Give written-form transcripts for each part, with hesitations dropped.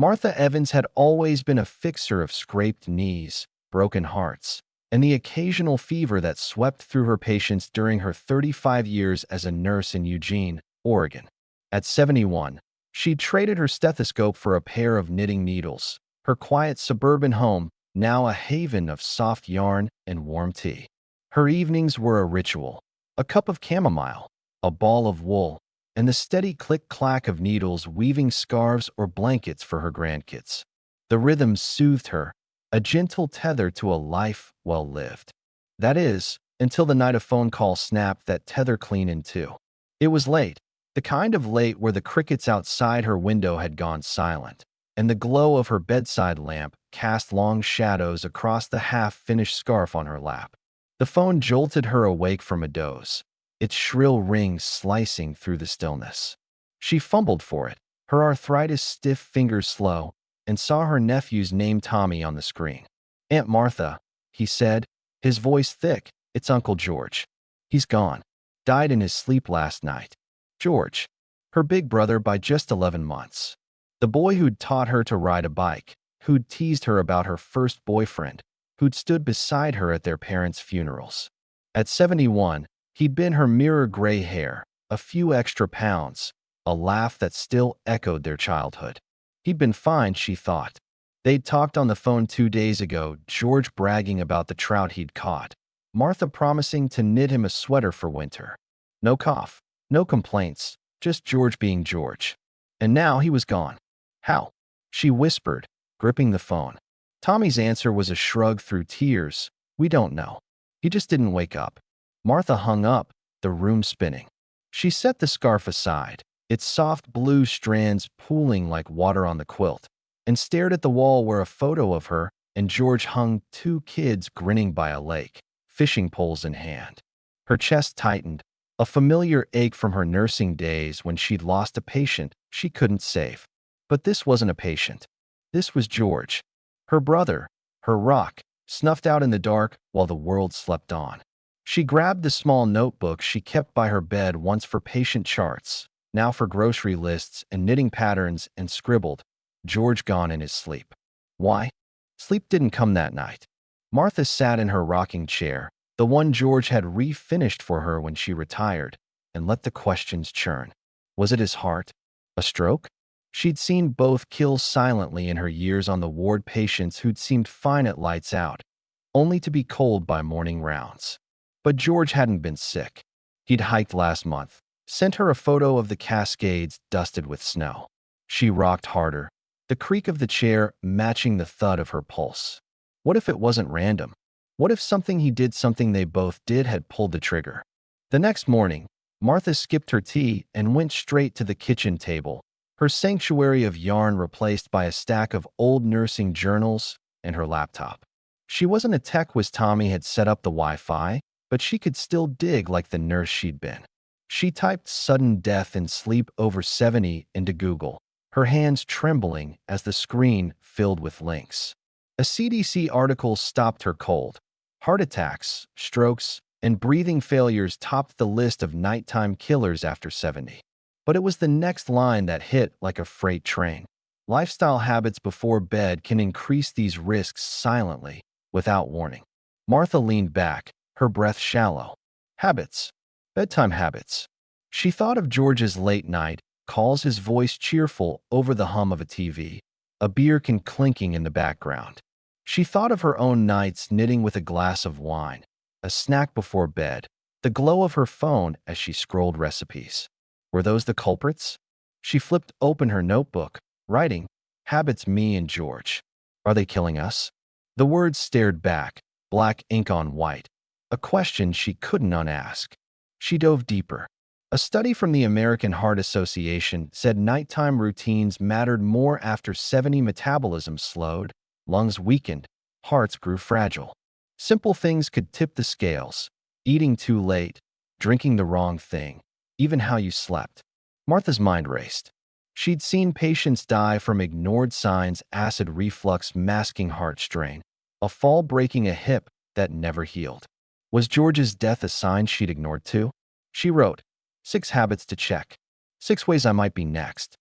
Martha Evans had always been a fixer of scraped knees, broken hearts, and the occasional fever that swept through her patients during her 35 years as a nurse in Eugene, Oregon. At 71, she'd traded her stethoscope for a pair of knitting needles, her quiet suburban home now a haven of soft yarn and warm tea. Her evenings were a ritual: a cup of chamomile, a ball of wool, and the steady click-clack of needles weaving scarves or blankets for her grandkids. The rhythm soothed her, a gentle tether to a life well lived. That is, until the night a phone call snapped that tether clean in two. It was late, the kind of late where the crickets outside her window had gone silent, and the glow of her bedside lamp cast long shadows across the half-finished scarf on her lap. The phone jolted her awake from a doze, its shrill ring slicing through the stillness. She fumbled for it, her arthritis-stiff fingers slow, and saw her nephew's name Tommy on the screen. "Aunt Martha," he said, his voice thick. "It's Uncle George. He's gone. Died in his sleep last night." George, her big brother by just 11 months. The boy who'd taught her to ride a bike, who'd teased her about her first boyfriend, who'd stood beside her at their parents' funerals. At 71, he'd been her mirror gray hair, a few extra pounds, a laugh that still echoed their childhood. He'd been fine, she thought. They'd talked on the phone 2 days ago, George bragging about the trout he'd caught, Martha promising to knit him a sweater for winter. No cough, no complaints, just George being George. And now he was gone. How? She whispered, gripping the phone. Tommy's answer was a shrug through tears. "We don't know. He just didn't wake up." Martha hung up, the room spinning. She set the scarf aside, its soft blue strands pooling like water on the quilt, and stared at the wall where a photo of her and George hung, 2 kids grinning by a lake, fishing poles in hand. Her chest tightened, a familiar ache from her nursing days when she'd lost a patient she couldn't save. But this wasn't a patient. This was George, her brother, her rock, snuffed out in the dark while the world slept on. She grabbed the small notebook she kept by her bed, once for patient charts, now for grocery lists and knitting patterns, and scribbled, "George gone in his sleep." Why? Sleep didn't come that night. Martha sat in her rocking chair, the one George had refinished for her when she retired, and let the questions churn. Was it his heart? A stroke? She'd seen both kill silently in her years on the ward, patients who'd seemed fine at lights out, only to be cold by morning rounds. But George hadn't been sick. He'd hiked last month, sent her a photo of the Cascades dusted with snow. She rocked harder, the creak of the chair matching the thud of her pulse. What if it wasn't random? What if something he did, something they both did, had pulled the trigger? The next morning, Martha skipped her tea and went straight to the kitchen table, her sanctuary of yarn replaced by a stack of old nursing journals and her laptop. She wasn't a tech whiz. Tommy had set up the Wi-Fi, but she could still dig like the nurse she'd been. She typed "sudden death in sleep over 70" into Google, her hands trembling as the screen filled with links. A CDC article stopped her cold. Heart attacks, strokes, and breathing failures topped the list of nighttime killers after 70. But it was the next line that hit like a freight train. Lifestyle habits before bed can increase these risks silently, without warning. Martha leaned back, her breath shallow. Habits. Bedtime habits. She thought of George's late night calls, his voice cheerful over the hum of a TV, a beer can clinking in the background. She thought of her own nights knitting with a glass of wine, a snack before bed, the glow of her phone as she scrolled recipes. Were those the culprits? She flipped open her notebook, writing, "Habits, me and George. Are they killing us?" The words stared back, black ink on white, a question she couldn't unask. She dove deeper. A study from the American Heart Association said nighttime routines mattered more after 70. Metabolism slowed, lungs weakened, hearts grew fragile. Simple things could tip the scales: eating too late, drinking the wrong thing, even how you slept. Martha's mind raced. She'd seen patients die from ignored signs: acid reflux masking heart strain, a fall breaking a hip that never healed. Was George's death a sign she'd ignored too? She wrote, 6 habits to check. 6 ways I might be next.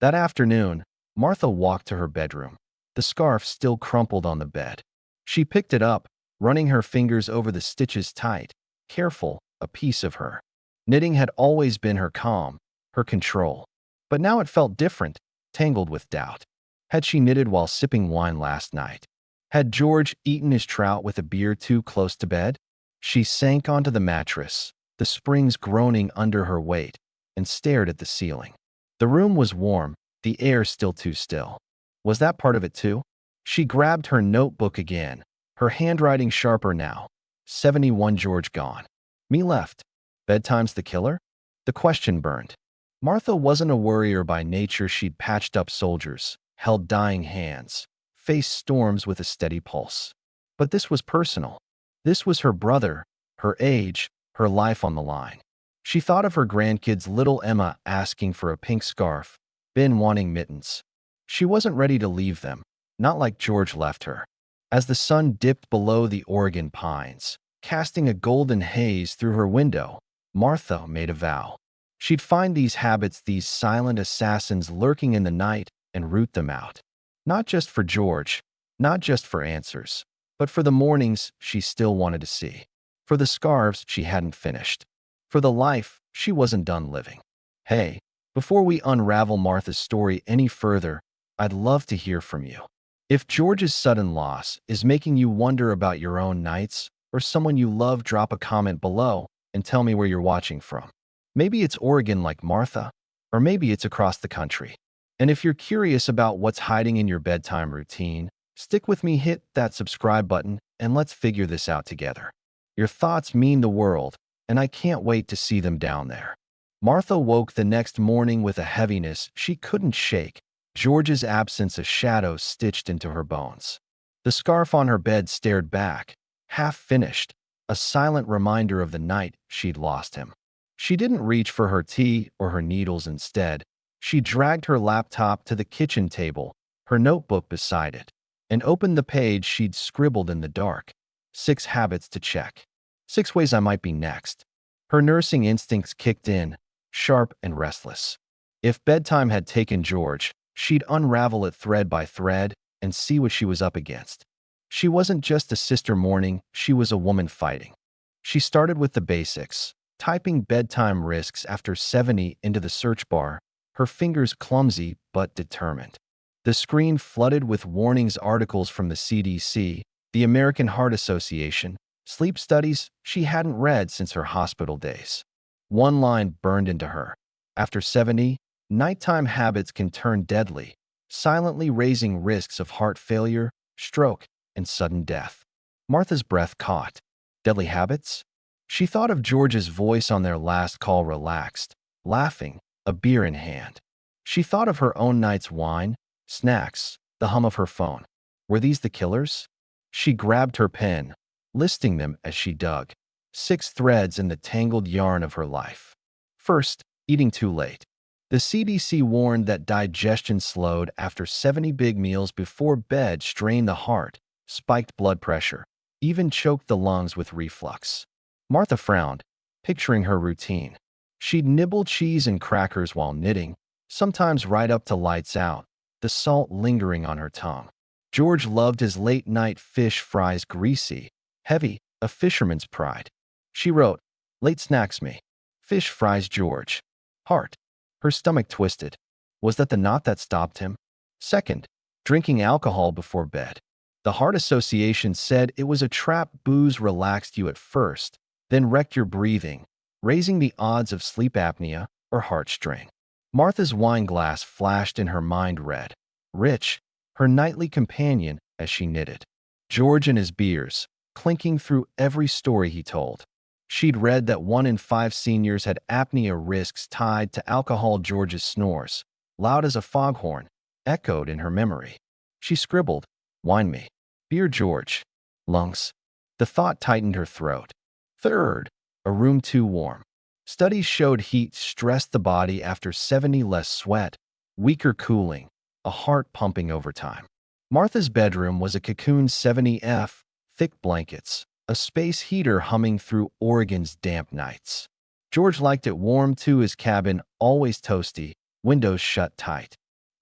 That afternoon, Martha walked to her bedroom, the scarf still crumpled on the bed. She picked it up, running her fingers over the stitches tight, careful, a piece of her. Knitting had always been her calm, her control. But now it felt different, tangled with doubt. Had she knitted while sipping wine last night? Had George eaten his trout with a beer too close to bed? She sank onto the mattress, the springs groaning under her weight, and stared at the ceiling. The room was warm, the air still too still. Was that part of it too? She grabbed her notebook again, her handwriting sharper now. 71 George gone. Me left. Bedtime's the killer? The question burned. Martha wasn't a worrier by nature. She'd patched up soldiers, held dying hands, faced storms with a steady pulse. But this was personal. This was her brother, her age, her life on the line. She thought of her grandkids, little Emma asking for a pink scarf, Ben wanting mittens. She wasn't ready to leave them, not like George left her. As the sun dipped below the Oregon pines, casting a golden haze through her window, Martha made a vow. She'd find these habits, these silent assassins lurking in the night, and root them out. Not just for George, not just for answers, but for the mornings she still wanted to see. For the scarves she hadn't finished. For the life she wasn't done living. Hey, before we unravel Martha's story any further, I'd love to hear from you. If George's sudden loss is making you wonder about your own nights or someone you love, drop a comment below and tell me where you're watching from. Maybe it's Oregon like Martha, or maybe it's across the country. And if you're curious about what's hiding in your bedtime routine, stick with me, hit that subscribe button, and let's figure this out together. Your thoughts mean the world, and I can't wait to see them down there. Martha woke the next morning with a heaviness she couldn't shake, George's absence a shadow stitched into her bones. The scarf on her bed stared back, half finished, a silent reminder of the night she'd lost him. She didn't reach for her tea or her needles. Instead, she dragged her laptop to the kitchen table, her notebook beside it, and opened the page she'd scribbled in the dark. 6 habits to check. 6 ways I might be next. Her nursing instincts kicked in, sharp and restless. If bedtime had taken George, she'd unravel it thread by thread and see what she was up against. She wasn't just a sister mourning, she was a woman fighting. She started with the basics, typing bedtime risks after 70 into the search bar, her fingers clumsy but determined. The screen flooded with warnings, articles from the CDC, the American Heart Association, sleep studies she hadn't read since her hospital days. One line burned into her. After 70, nighttime habits can turn deadly, silently raising risks of heart failure, stroke, and sudden death. Martha's breath caught. Deadly habits? She thought of George's voice on their last call, relaxed, laughing, a beer in hand. She thought of her own night's wine, snacks, the hum of her phone. Were these the killers? She grabbed her pen, listing them as she dug. 6 threads in the tangled yarn of her life. First, eating too late. The CDC warned that digestion slowed after 70. Big meals before bed strained the heart, spiked blood pressure, even choked the lungs with reflux. Martha frowned, picturing her routine. She'd nibble cheese and crackers while knitting, sometimes right up to lights out, the salt lingering on her tongue. George loved his late-night fish fries, greasy, heavy, a fisherman's pride. She wrote, "Late snacks me. Fish fries George." Heart. Her stomach twisted. Was that the knot that stopped him? Second, drinking alcohol before bed. The Heart Association said it was a trap. Booze relaxed you at first, then wrecked your breathing, raising the odds of sleep apnea or heart strain. Martha's wine glass flashed in her mind red. Rich, her nightly companion as she knitted. George and his beers, clinking through every story he told. She'd read that 1 in 5 seniors had apnea, risks tied to alcohol. George's snores, loud as a foghorn, echoed in her memory. She scribbled, "Wine me. Beer George. Lungs." The thought tightened her throat. Third, a room too warm. Studies showed heat stressed the body. After 70, less sweat, weaker cooling, a heart pumping overtime. Martha's bedroom was a cocoon. 70F, thick blankets, a space heater humming through Oregon's damp nights. George liked it warm too, his cabin always toasty, windows shut tight.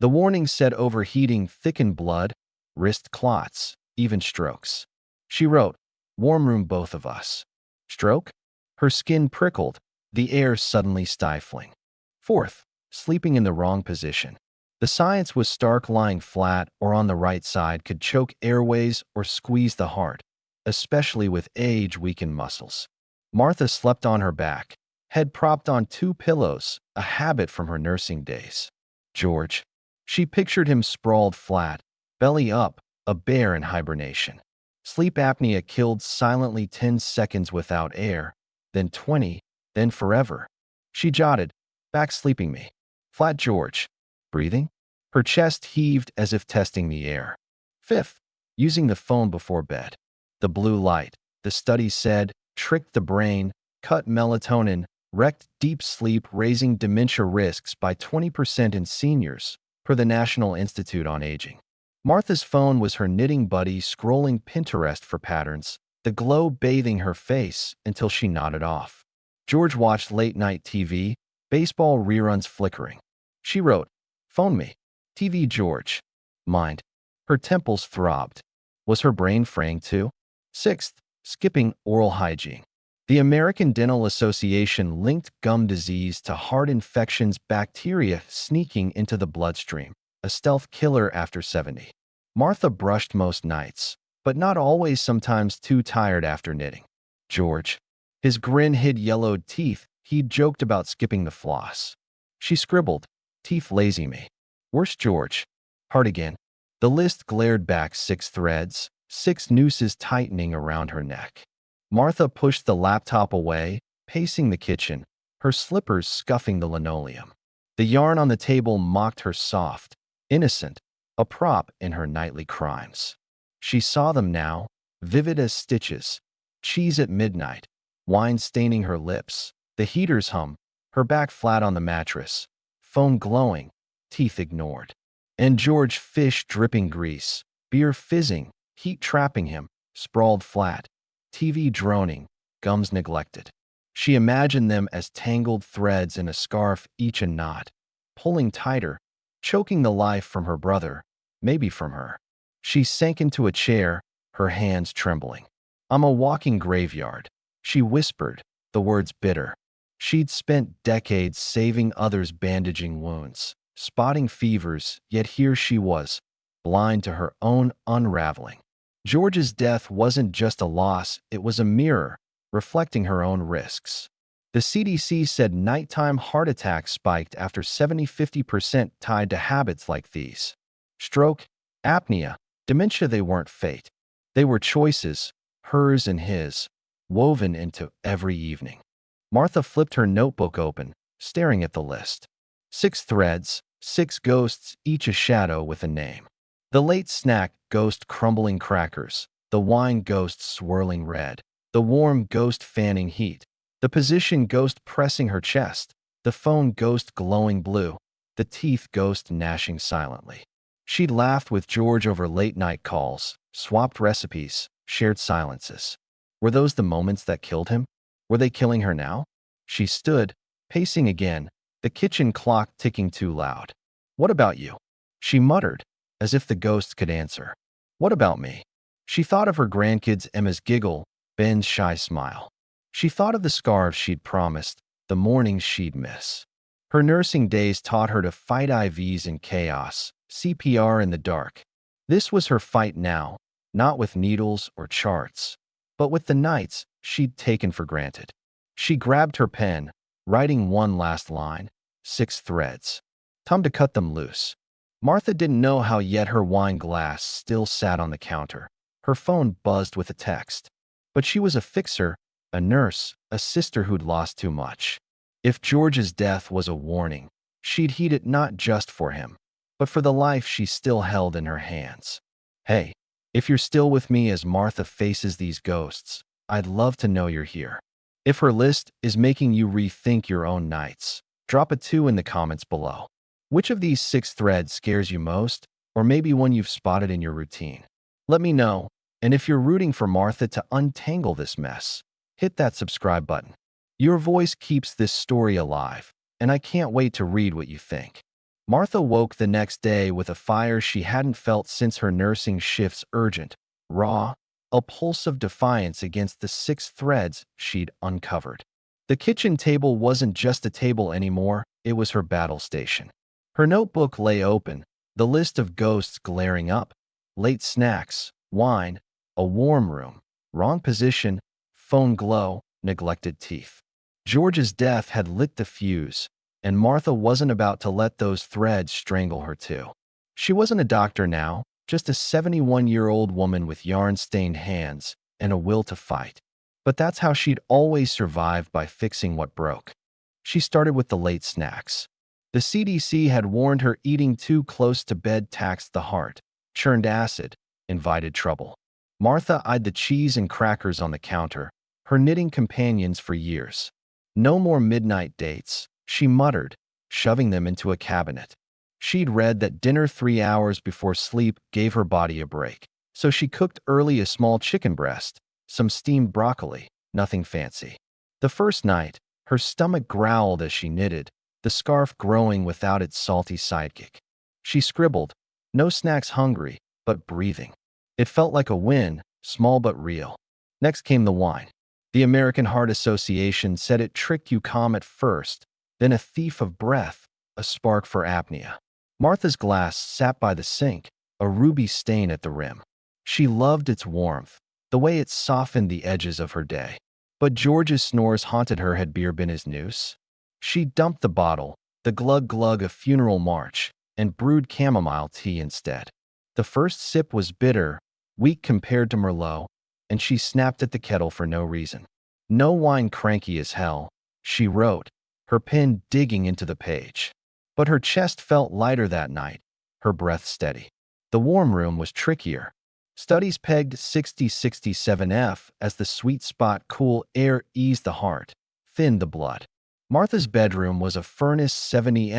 The warning said overheating thickened blood, wrist clots, even strokes. She wrote, "Warm room both of us." Stroke? Her skin prickled, the air suddenly stifling. Fourth, sleeping in the wrong position. The science was stark. Lying flat or on the right side could choke airways or squeeze the heart, especially with age-weakened muscles. Martha slept on her back, head propped on two pillows, a habit from her nursing days. George. She pictured him sprawled flat, belly up, a bear in hibernation. Sleep apnea killed silently. 10 seconds without air, then 20, then forever. She jotted, "Back sleeping me." Flat George. Breathing? Her chest heaved as if testing the air. Fifth, using the phone before bed. The blue light, the study said, tricked the brain, cut melatonin, wrecked deep sleep, raising dementia risks by 20% in seniors, per the National Institute on Aging. Martha's phone was her knitting buddy, scrolling Pinterest for patterns, the glow bathing her face until she nodded off. George watched late-night TV, baseball reruns flickering. She wrote, "Phone me." TV George. Mind. Her temples throbbed. Was her brain fraying too? Sixth, skipping oral hygiene. The American Dental Association linked gum disease to heart infections, bacteria sneaking into the bloodstream, a stealth killer after 70. Martha brushed most nights, but not always, sometimes too tired after knitting. George. His grin hid yellowed teeth. He'd joked about skipping the floss. She scribbled, "Teeth lazy me." Worse George. Hard again. The list glared back. 6 threads, 6 nooses tightening around her neck. Martha pushed the laptop away, pacing the kitchen, her slippers scuffing the linoleum. The yarn on the table mocked her, soft, innocent, a prop in her nightly crimes. She saw them now, vivid as stitches. Cheese at midnight, wine staining her lips, the heater's hum, her back flat on the mattress, phone glowing, teeth ignored. And George, fish dripping grease, beer fizzing, heat trapping him, sprawled flat, TV droning, gums neglected. She imagined them as tangled threads in a scarf, each a knot, pulling tighter, choking the life from her brother, maybe from her. She sank into a chair, her hands trembling. "I'm a walking graveyard," she whispered, the words bitter. She'd spent decades saving others, bandaging wounds, spotting fevers, yet here she was, blind to her own unraveling. George's death wasn't just a loss, it was a mirror, reflecting her own risks. The CDC said nighttime heart attacks spiked after 70–50% tied to habits like these. Stroke, apnea, dementia, they weren't fate. They were choices, hers and his, woven into every evening. Martha flipped her notebook open, staring at the list. 6 threads, 6 ghosts, each a shadow with a name. The late snack ghost, crumbling crackers, the wine ghost swirling red, the warm ghost fanning heat, the position ghost pressing her chest, the phone ghost glowing blue, the teeth ghost gnashing silently. She'd laughed with George over late-night calls, swapped recipes, shared silences. Were those the moments that killed him? Were they killing her now? She stood, pacing again, the kitchen clock ticking too loud. "What about you?" she muttered, as if the ghost could answer. "What about me?" She thought of her grandkids, Emma's giggle, Ben's shy smile. She thought of the scarves she'd promised, the mornings she'd miss. Her nursing days taught her to fight IVs in chaos, CPR in the dark. This was her fight now, not with needles or charts, but with the nights she'd taken for granted. She grabbed her pen, writing one last line, 6 threads. Time to cut them loose. Martha didn't know how yet her wine glass still sat on the counter. Her phone buzzed with a text. But she was a fixer, a nurse, a sister who'd lost too much. If George's death was a warning, she'd heed it, not just for him, but for the life she still held in her hands. Hey, if you're still with me as Martha faces these ghosts, I'd love to know you're here. If her list is making you rethink your own nights, drop a 2 in the comments below. Which of these 6 threads scares you most, or maybe one you've spotted in your routine? Let me know, and if you're rooting for Martha to untangle this mess, hit that subscribe button. Your voice keeps this story alive, and I can't wait to read what you think. Martha woke the next day with a fire she hadn't felt since her nursing shifts, urgent, raw, a pulse of defiance against the 6 threads she'd uncovered. The kitchen table wasn't just a table anymore, it was her battle station. Her notebook lay open, the list of ghosts glaring up: late snacks, wine, a warm room, wrong position, phone glow, neglected teeth. George's death had lit the fuse, and Martha wasn't about to let those threads strangle her too. She wasn't a doctor now, just a 71-year-old woman with yarn-stained hands and a will to fight. But that's how she'd always survived, by fixing what broke. She started with the late snacks. The CDC had warned her eating too close to bed taxed the heart, churned acid, invited trouble. Martha eyed the cheese and crackers on the counter, her knitting companions for years. No more midnight dates, she muttered, shoving them into a cabinet. She'd read that dinner 3 hours before sleep gave her body a break, so she cooked early: a small chicken breast, some steamed broccoli, nothing fancy. The first night, her stomach growled as she knitted, the scarf growing without its salty sidekick. She scribbled, no snacks hungry, but breathing. It felt like a win, small but real. Next came the wine. The American Heart Association said it tricked you calm at first, then a thief of breath, a spark for apnea. Martha's glass sat by the sink, a ruby stain at the rim. She loved its warmth, the way it softened the edges of her day. But George's snores haunted her. Had beer been his noose? She dumped the bottle, the glug-glug of funeral march, and brewed chamomile tea instead. The first sip was bitter, weak compared to Merlot, and she snapped at the kettle for no reason. No wine, cranky as hell, she wrote, her pen digging into the page. But her chest felt lighter that night, her breath steady. The warm room was trickier. Studies pegged 60-67 as the sweet spot. Cool air eased the heart, thinned the blood. Martha's bedroom was a furnace, 70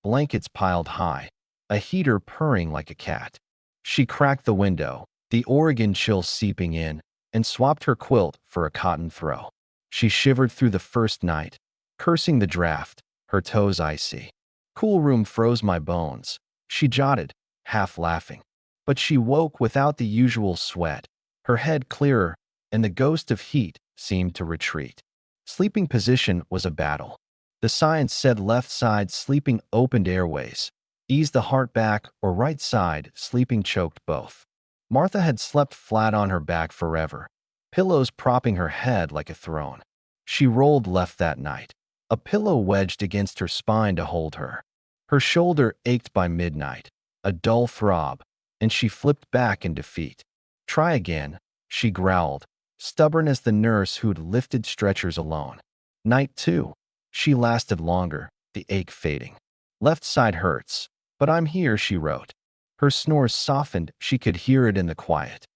blankets piled high, a heater purring like a cat. She cracked the window, the Oregon chill seeping in, and swapped her quilt for a cotton throw. She shivered through the first night, cursing the draft, her toes icy. Cool room froze my bones, she jotted, half laughing. But she woke without the usual sweat, her head clearer, and the ghost of heat seemed to retreat. Sleeping position was a battle. The science said left side sleeping opened airways, eased the heart back, or right side sleeping choked both. Martha had slept flat on her back forever, pillows propping her head like a throne. She rolled left that night, a pillow wedged against her spine to hold her. Her shoulder ached by midnight, a dull throb, and she flipped back in defeat. Try again, she growled, stubborn as the nurse who'd lifted stretchers alone. Night 2. She lasted longer, the ache fading. Left side hurts, but I'm here, she wrote. Her snores softened, she could hear it in the quiet.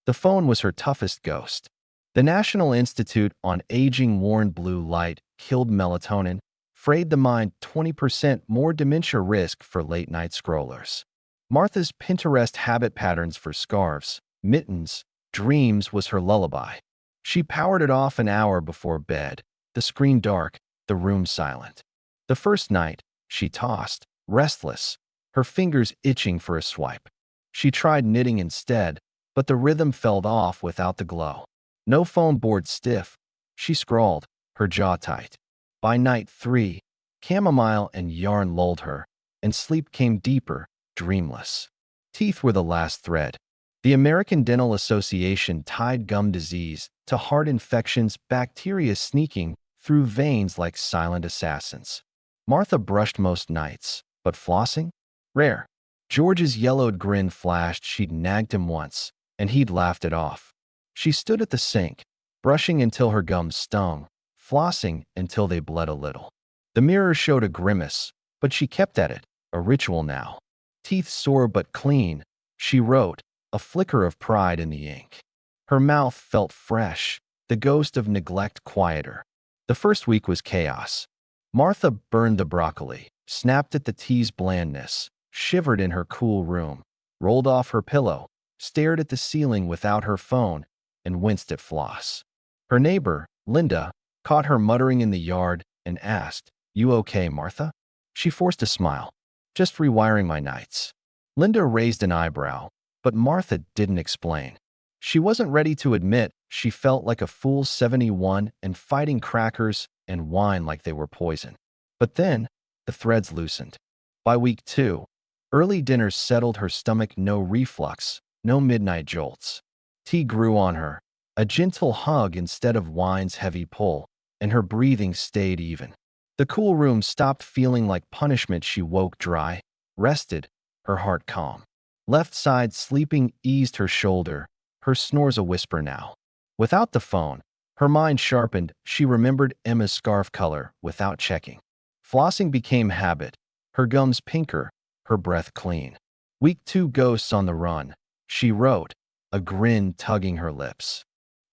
The phone was her toughest ghost. The National Institute on Aging warned blue light killed melatonin, frayed the mind, 20% more dementia risk for late-night scrollers. Martha's Pinterest habit patterns for scarves, mittens, dreams was her lullaby. She powered it off an hour before bed, the screen dark, the room silent. The first night, she tossed, restless, her fingers itching for a swipe. She tried knitting instead, but the rhythm fell off without the glow. No foam board stiff, she scrawled, her jaw tight. By night 3, chamomile and yarn lulled her, and sleep came deeper, dreamless. Teeth were the last thread. The American Dental Association tied gum disease to heart infections, bacteria sneaking through veins like silent assassins. Martha brushed most nights, but flossing? Rare. George's yellowed grin flashed. She'd nagged him once, and he'd laughed it off. She stood at the sink, brushing until her gums stung, flossing until they bled a little. The mirror showed a grimace, but she kept at it, a ritual now. Teeth sore but clean, she wrote, a flicker of pride in the ink. Her mouth felt fresh, the ghost of neglect quieter. The first week was chaos. Martha burned the broccoli, snapped at the tea's blandness, shivered in her cool room, rolled off her pillow, stared at the ceiling without her phone, and winced at floss. Her neighbor, Linda, caught her muttering in the yard and asked, "You okay, Martha?" She forced a smile. Just rewiring my nights. Linda raised an eyebrow, but Martha didn't explain. She wasn't ready to admit she felt like a fool 71 and fighting crackers and wine like they were poison. But then, the threads loosened. By week 2, early dinners settled her stomach, no reflux, no midnight jolts. Tea grew on her, a gentle hug instead of wine's heavy pull, and her breathing stayed even. The cool room stopped feeling like punishment. She woke dry, rested, her heart calm. Left side sleeping eased her shoulder, her snores a whisper now. Without the phone, her mind sharpened. She remembered Emma's scarf color without checking. Flossing became habit, her gums pinker, her breath clean. Week 2 ghosts on the run, she wrote, a grin tugging her lips.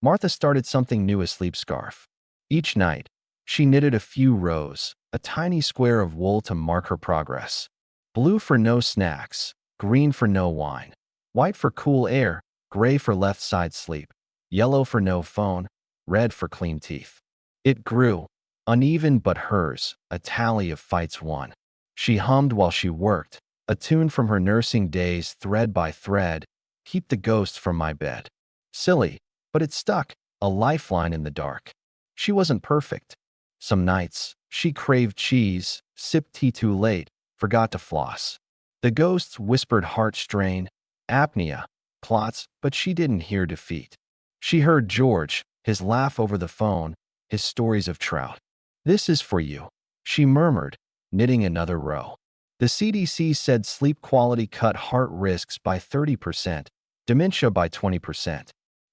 Martha started something new, a sleep scarf. Each night, she knitted a few rows, a tiny square of wool to mark her progress. Blue for no snacks, green for no wine, white for cool air, gray for left side sleep, yellow for no phone, red for clean teeth. It grew, uneven but hers, a tally of fights won. She hummed while she worked, a tune from her nursing days, thread by thread, keep the ghosts from my bed. Silly, but it stuck, a lifeline in the dark. She wasn't perfect. Some nights, she craved cheese, sipped tea too late, forgot to floss. The ghosts whispered heart strain, apnea, clots, but she didn't hear defeat. She heard George, his laugh over the phone, his stories of trout. This is for you, she murmured, knitting another row. The CDC said sleep quality cut heart risks by 30%, dementia by 20%.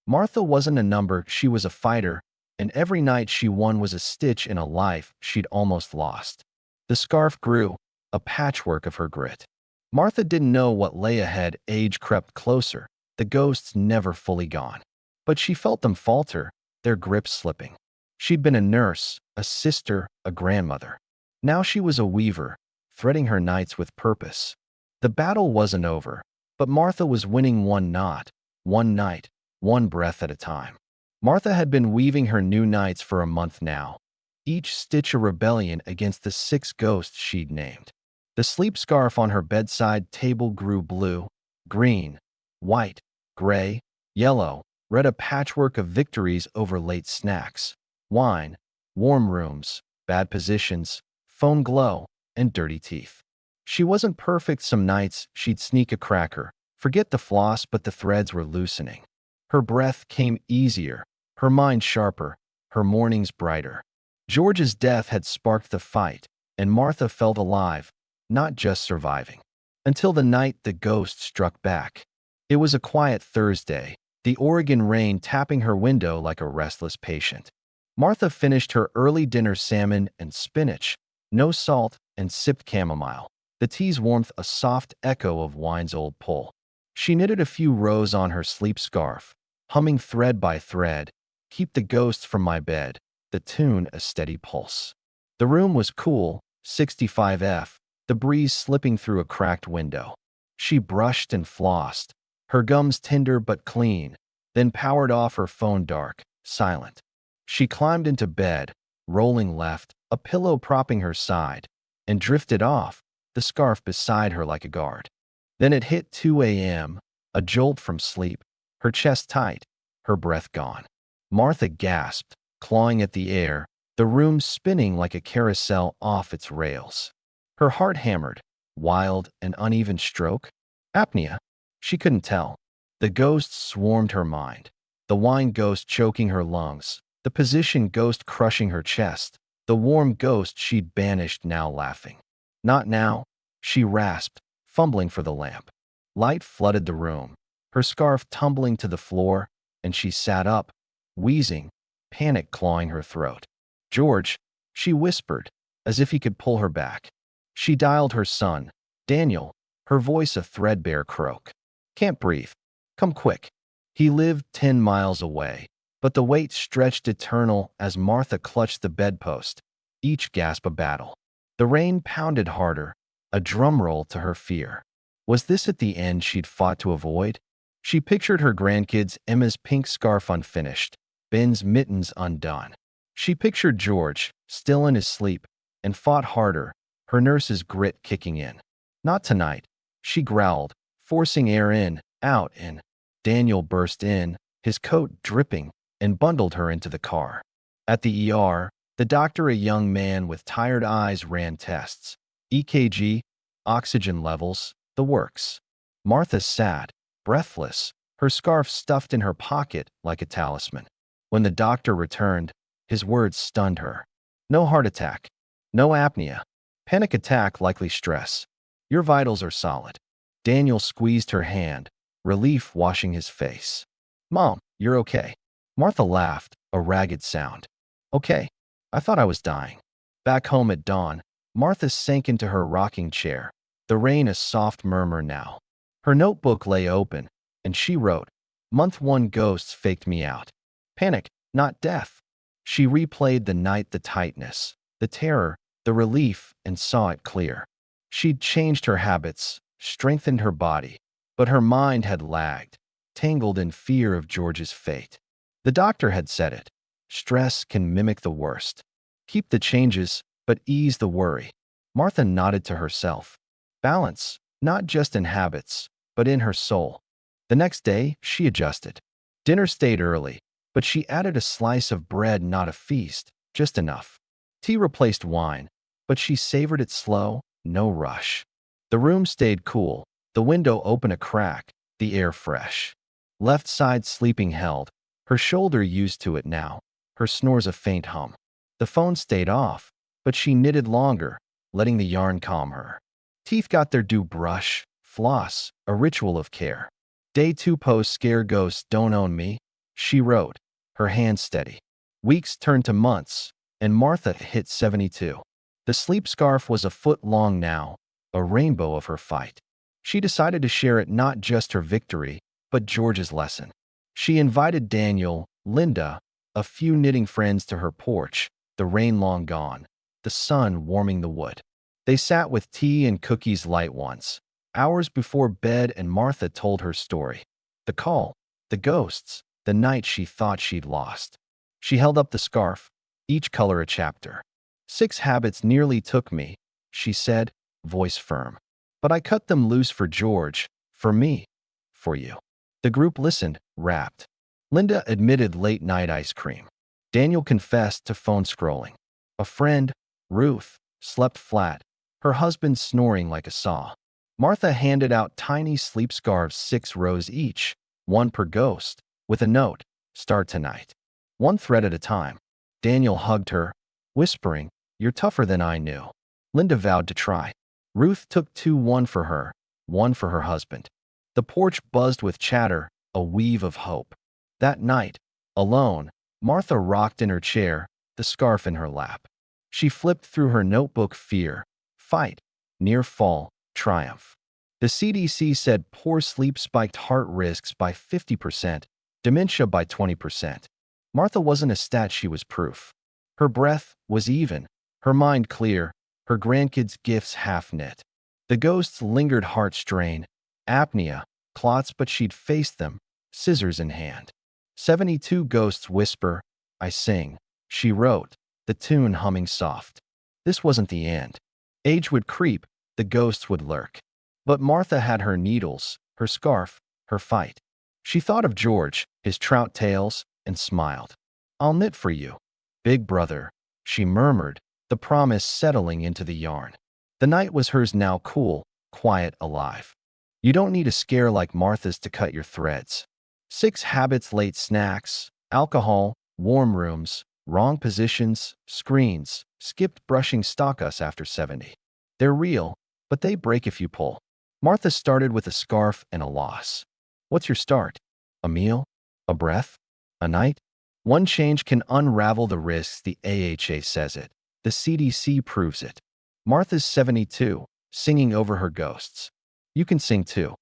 Martha wasn't a number, she was a fighter, and every night she won was a stitch in a life she'd almost lost. The scarf grew, a patchwork of her grit. Martha didn't know what lay ahead. Age crept closer, the ghosts never fully gone. But she felt them falter, their grips slipping. She'd been a nurse, a sister, a grandmother. Now she was a weaver, threading her nights with purpose. The battle wasn't over, but Martha was winning one knot, one night, one breath at a time. Martha had been weaving her new nights for a month now, each stitch a rebellion against the 6 ghosts she'd named. The sleep scarf on her bedside table grew blue, green, white, gray, yellow, red, a patchwork of victories over late snacks, wine, warm rooms, bad positions, phone glow, and dirty teeth. She wasn't perfect. Some nights she'd sneak a cracker, forget the floss, but the threads were loosening. Her breath came easier, her mind sharper, her mornings brighter. George's death had sparked the fight, and Martha felt alive, not just surviving. Until the night the ghost struck back. It was a quiet Thursday, the Oregon rain tapping her window like a restless patient. Martha finished her early dinner, salmon and spinach, no salt, and sipped chamomile, the tea's warmth a soft echo of wine's old pull. She knitted a few rows on her sleep scarf, humming thread by thread, keep the ghosts from my bed, the tune a steady pulse. The room was cool, 65°F, the breeze slipping through a cracked window. She brushed and flossed, her gums tender but clean, then powered off her phone, dark, silent. She climbed into bed, rolling left, a pillow propping her side, and drifted off, the scarf beside her like a guard. Then it hit 2 a.m., a jolt from sleep, her chest tight, her breath gone. Martha gasped, clawing at the air, the room spinning like a carousel off its rails. Her heart hammered, wild and uneven stroke. Apnea? She couldn't tell. The ghosts swarmed her mind. The wine ghost choking her lungs, the position ghost crushing her chest, the warm ghost she'd banished now laughing. Not now, she rasped, fumbling for the lamp. Light flooded the room, her scarf tumbling to the floor, and she sat up, wheezing, panic clawing her throat. George, she whispered, as if he could pull her back. She dialed her son, Daniel, her voice a threadbare croak. Can't breathe. Come quick. He lived 10 miles away, but the wait stretched eternal as Martha clutched the bedpost, each gasp a battle. The rain pounded harder, a drumroll to her fear. Was this at the end she'd fought to avoid? She pictured her grandkids, Emma's pink scarf unfinished, Ben's mittens undone. She pictured George, still in his sleep, and fought harder, her nurse's grit kicking in. Not tonight, she growled, forcing air in, out, in. Daniel burst in, his coat dripping, and bundled her into the car. At the ER, the doctor, a young man with tired eyes, ran tests. EKG, oxygen levels, the works. Martha sat, breathless, her scarf stuffed in her pocket like a talisman. When the doctor returned, his words stunned her. No heart attack. No apnea. Panic attack, likely stress. Your vitals are solid. Daniel squeezed her hand, relief washing his face. Mom, you're okay. Martha laughed, a ragged sound. Okay. I thought I was dying. Back home at dawn, Martha sank into her rocking chair, the rain a soft murmur now. Her notebook lay open, and she wrote, Month 1 ghosts faked me out. Panic, not death. She replayed the night, the tightness, the terror, the relief, and saw it clear. She'd changed her habits, strengthened her body, but her mind had lagged, tangled in fear of George's fate. The doctor had said it. Stress can mimic the worst. Keep the changes, but ease the worry. Martha nodded to herself. Balance, not just in habits, but in her soul. The next day, she adjusted. Dinner stayed early, but she added a slice of bread, not a feast, just enough. Tea replaced wine, but she savored it slow, no rush. The room stayed cool, the window open a crack, the air fresh. Left side sleeping held, her shoulder used to it now, her snores a faint hum. The phone stayed off, but she knitted longer, letting the yarn calm her. Teeth got their due, brush, floss, a ritual of care. Day 2 post, scare ghosts don't own me, she wrote, her hand steady. Weeks turned to months, and Martha hit 72. The sleep scarf was a foot long now, a rainbow of her fight. She decided to share it, not just her victory, but George's lesson. She invited Daniel, Linda, a few knitting friends to her porch, the rain long gone, the sun warming the wood. They sat with tea and cookies light once, hours before bed, and Martha told her story. The call, the ghosts, the night she thought she'd lost. She held up the scarf, each color a chapter. 6 habits nearly took me, she said, voice firm. But I cut them loose for George, for me, for you. The group listened, rapt. Linda admitted late-night ice cream. Daniel confessed to phone scrolling. A friend, Ruth, slept flat, her husband snoring like a saw. Martha handed out tiny sleep scarves, 6 rows each, 1 per ghost, with a note, start tonight. 1 thread at a time. Daniel hugged her, whispering, you're tougher than I knew. Linda vowed to try. Ruth took 2, 1 for her, 1 for her husband. The porch buzzed with chatter, a weave of hope. That night, alone, Martha rocked in her chair, the scarf in her lap. She flipped through her notebook, fear, fight, near fall, triumph. The CDC said poor sleep spiked heart risks by 50%, dementia by 20%. Martha wasn't a stat, she was proof. Her breath was even, her mind clear, her grandkids' gifts half-knit. The ghosts lingered, heart strain, apnea, clots, but she'd faced them, scissors in hand. 72 ghosts whisper, I sing, she wrote, the tune humming soft. This wasn't the end. Age would creep, the ghosts would lurk. But Martha had her needles, her scarf, her fight. She thought of George, his trout tails, and smiled. I'll knit for you, big brother, she murmured, the promise settling into the yarn. The night was hers now, cool, quiet, alive. You don't need a scare like Martha's to cut your threads. 6 habits, late snacks, alcohol, warm rooms, wrong positions, screens, skipped brushing stalk us after 70. They're real, but they break if you pull. Martha started with a scarf and a loss. What's your start? A meal? A breath? A night? 1 change can unravel the risks, the AHA says it. The CDC proves it. Martha's 72, singing over her ghosts. You can sing too.